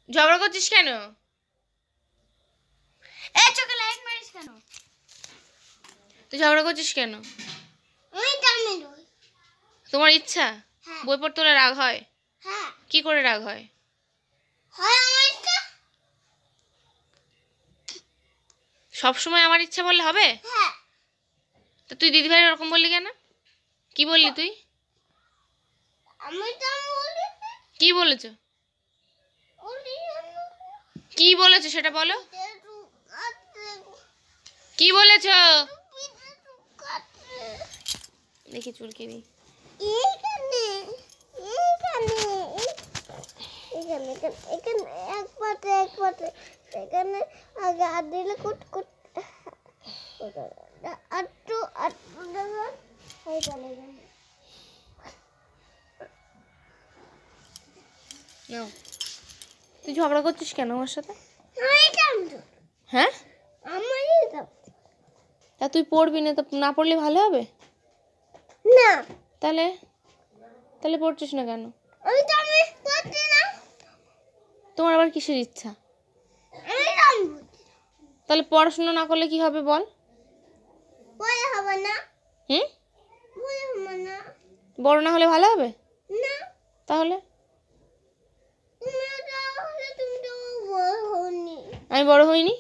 ঝগড়া করছিস কেন? এই চোখে লাইট মারিস কেন? তুই ঝগড়া করছিস কেন? তোমার ইচ্ছা? বই পড়তে হলে রাগ হয়? কি করে রাগ হয়? সব সময় আমার ইচ্ছা বললে হবে? তো তুই দিদিভাই ওরকম বললি কেন? কি বললি তুই? কি বলেছো? কি বলেছো সেটা বলো। কি বলেছো? দেখি চুলকে দিই। তুই ঝগড়া করছিস কেন আমার সাথে? হ্যাঁ, তা তুই পড়বি না? তো না পড়লে ভালো হবে না? তাহলে তাহলে পড়ছিস না কেন? তোমার আবার কিসের ইচ্ছা? তাহলে পড়াশোনা না করলে কি হবে বল? হুম, বড় না হলে ভালো হবে? তাহলে আমি বড় হইনি।